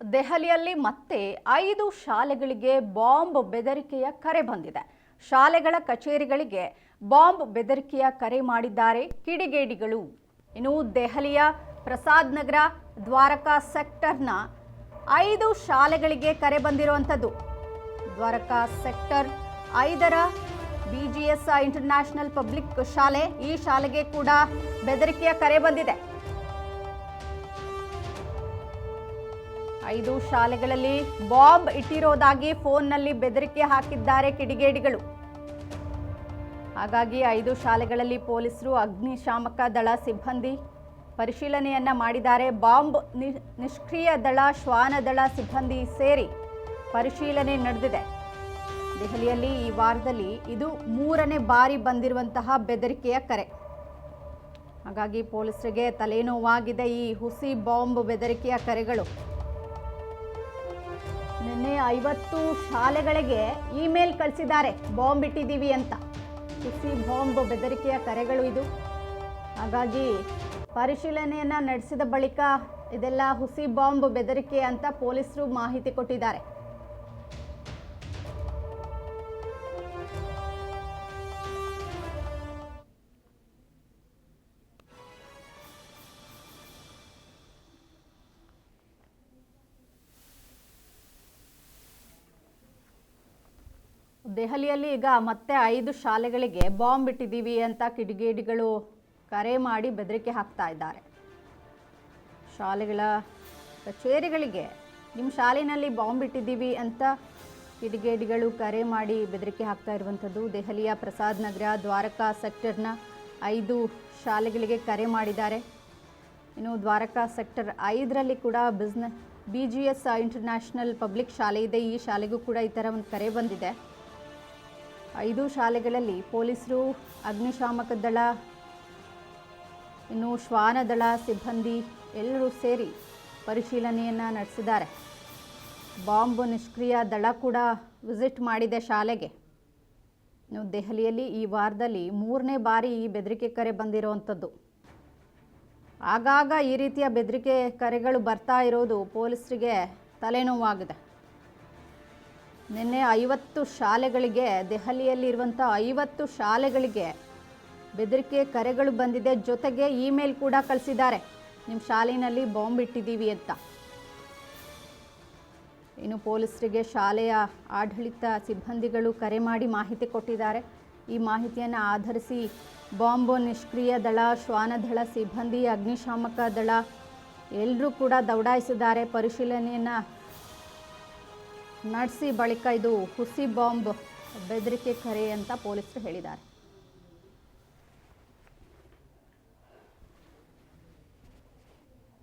ದೆಹಲಿಯಲ್ಲಿ ಮತ್ತೆ 5 ಶಾಲೆಗಳಿಗೆ ಬಾಂಬ್ ಬೆದರಿಕೆಯ ಕರೆ ಬಂದಿದೆ. ಶಾಲೆಗಳ ಕಚೇರಿಗಳಿಗೆ ಬಾಂಬ್ ಬೆದರಿಕೆಯ ಕರೆ ಮಾಡಿದ್ದಾರೆ ಕಿಡಿಗೇಡಿಗಳು. ಇನ್ನು ದೆಹಲಿಯ ಪ್ರಸಾದ್ ನಗರ, ದ್ವಾರಕಾ ಸೆಕ್ಟರ್ನ 5 ಶಾಲೆಗಳಿಗೆ ಕರೆ ಬಂದಿರುವಂಥದ್ದು. ದ್ವಾರಕಾ ಸೆಕ್ಟರ್ 5ರ BGS ಇಂಟರ್ನ್ಯಾಷನಲ್ ಪಬ್ಲಿಕ್ ಶಾಲೆ, ಈ ಶಾಲೆಗೆ ಕೂಡ ಬೆದರಿಕೆಯ ಕರೆ ಬಂದಿದೆ. 5 ಶಾಲೆಗಳಲ್ಲಿ ಬಾಂಬ್ ಇಟ್ಟಿರೋದಾಗಿ ಫೋನ್ನಲ್ಲಿ ಬೆದರಿಕೆ ಹಾಕಿದ್ದಾರೆ ಕಿಡಿಗೇಡಿಗಳು. ಹಾಗಾಗಿ 5 ಶಾಲೆಗಳಲ್ಲಿ ಪೊಲೀಸರು, ಅಗ್ನಿಶಾಮಕ ದಳ ಸಿಬ್ಬಂದಿ ಪರಿಶೀಲನೆಯನ್ನ ಮಾಡಿದ್ದಾರೆ. ಬಾಂಬ್ ನಿಷ್ಕ್ರಿಯ ದಳ, ಶ್ವಾನ ದಳ ಸಿಬ್ಬಂದಿ ಸೇರಿ ಪರಿಶೀಲನೆ ನಡೆದಿದೆ. ದೆಹಲಿಯಲ್ಲಿ ಈ ವಾರದಲ್ಲಿ ಇದು 3ನೇ ಬಾರಿ ಬಂದಿರುವಂತಹ ಬೆದರಿಕೆಯ ಕರೆ. ಹಾಗಾಗಿ ಪೊಲೀಸರಿಗೆ ತಲೆನೋವಾಗಿದೆ ಈ ಹುಸಿ ಬಾಂಬ್ ಬೆದರಿಕೆಯ ಕರೆಗಳು. ನಿನ್ನೆ 50 ಶಾಲೆಗಳಿಗೆ ಇಮೇಲ್ ಕಳಿಸಿದ್ದಾರೆ ಬಾಂಬ್ ಇಟ್ಟಿದ್ದೀವಿ ಅಂತ. ಹುಸಿ ಬಾಂಬ್ ಬೆದರಿಕೆಯ ಕರೆಗಳು ಇದು. ಹಾಗಾಗಿ ಪರಿಶೀಲನೆಯನ್ನ ನಡೆಸಿದ ಬಳಿಕ ಇದೆಲ್ಲ ಹುಸಿ ಬಾಂಬ್ ಬೆದರಿಕೆ ಅಂತ ಪೊಲೀಸರು ಮಾಹಿತಿ ಕೊಟ್ಟಿದ್ದಾರೆ. ದೆಹಲಿಯಲ್ಲಿ ಈಗ ಮತ್ತೆ 5 ಶಾಲೆಗಳಿಗೆ ಬಾಂಬ್ ಇಟ್ಟಿದ್ದೀವಿ ಅಂತ ಕಿಡಿಗೇಡಿಗಳು ಕರೆ ಮಾಡಿ ಬೆದರಿಕೆ ಹಾಕ್ತಾ ಇದ್ದಾರೆ. ಶಾಲೆಗಳ ಕಚೇರಿಗಳಿಗೆ ನಿಮ್ಮ ಶಾಲೆಯಲ್ಲಿ ಬಾಂಬ್ ಇಟ್ಟಿದ್ದೀವಿ ಅಂತ ಕಿಡಿಗೇಡಿಗಳು ಕರೆ ಮಾಡಿ ಬೆದರಿಕೆ ಹಾಕ್ತಾ ಇರುವಂಥದ್ದು. ದೆಹಲಿಯ ಪ್ರಸಾದ್ ನಗರ, ದ್ವಾರಕಾ ಸೆಕ್ಟರ್ನ 5 ಶಾಲೆಗಳಿಗೆ ಕರೆ ಮಾಡಿದ್ದಾರೆ. ಇನ್ನು ದ್ವಾರಕಾ ಸೆಕ್ಟರ್ 5ರಲ್ಲಿ ಕೂಡ BGS ಇಂಟರ್ನ್ಯಾಷನಲ್ ಪಬ್ಲಿಕ್ ಶಾಲೆ ಇದೆ. ಈ ಶಾಲೆಗೂ ಕೂಡ ಈ ಥರ ಒಂದು ಕರೆ ಬಂದಿದೆ. 5 ಶಾಲೆಗಳಲ್ಲಿ ಪೊಲೀಸರು, ಅಗ್ನಿಶಾಮಕ ದಳ, ಇನ್ನು ಶ್ವಾನ ದಳ ಸಿಬ್ಬಂದಿ ಎಲ್ಲರೂ ಸೇರಿ ಪರಿಶೀಲನೆಯನ್ನು ನಡೆಸಿದ್ದಾರೆ. ಬಾಂಬ್ ನಿಷ್ಕ್ರಿಯ ದಳ ಕೂಡ ವಿಸಿಟ್ ಮಾಡಿದೆ ಶಾಲೆಗೆ. ಇನ್ನು ದೆಹಲಿಯಲ್ಲಿ ಈ ವಾರದಲ್ಲಿ 3ನೇ ಬಾರಿ ಈ ಬೆದರಿಕೆ ಕರೆ ಬಂದಿರುವಂಥದ್ದು. ಆಗಾಗ ಈ ರೀತಿಯ ಬೆದರಿಕೆ ಕರೆಗಳು ಬರ್ತಾ ಇರೋದು ಪೊಲೀಸರಿಗೆ ತಲೆನೋವಾಗಿದೆ. ನಿನ್ನೆ 50 ಶಾಲೆಗಳಿಗೆ, ದೆಹಲಿಯಲ್ಲಿರುವಂಥ 50 ಶಾಲೆಗಳಿಗೆ ಬೆದರಿಕೆ ಕರೆಗಳು ಬಂದಿದೆ. ಜೊತೆಗೆ ಇಮೇಲ್ ಕೂಡ ಕಳಿಸಿದ್ದಾರೆ, ನಿಮ್ಮ ಶಾಲೆಯಲ್ಲಿ ಬಾಂಬ್ ಇಟ್ಟಿದ್ದೀವಿ ಅಂತ. ಇನ್ನು ಪೊಲೀಸರಿಗೆ ಶಾಲೆಯ ಆಡಳಿತ ಸಿಬ್ಬಂದಿಗಳು ಕರೆ ಮಾಡಿ ಮಾಹಿತಿ ಕೊಟ್ಟಿದ್ದಾರೆ. ಈ ಮಾಹಿತಿಯನ್ನು ಆಧರಿಸಿ ಬಾಂಬ್ ನಿಷ್ಕ್ರಿಯ ದಳ, ಶ್ವಾನದಳ ಸಿಬ್ಬಂದಿ, ಅಗ್ನಿಶಾಮಕ ದಳ ಎಲ್ಲರೂ ಕೂಡ ದೌಡಾಯಿಸಿದ್ದಾರೆ. ಪರಿಶೀಲನೆಯನ್ನು ನಡೆಸಿ ಬಳಿಕ ಇದು ಹುಸಿ ಬಾಂಬ್ ಬೆದರಿಕೆ ಕರೆ ಅಂತ ಪೊಲೀಸರು ಹೇಳಿದ್ದಾರೆ.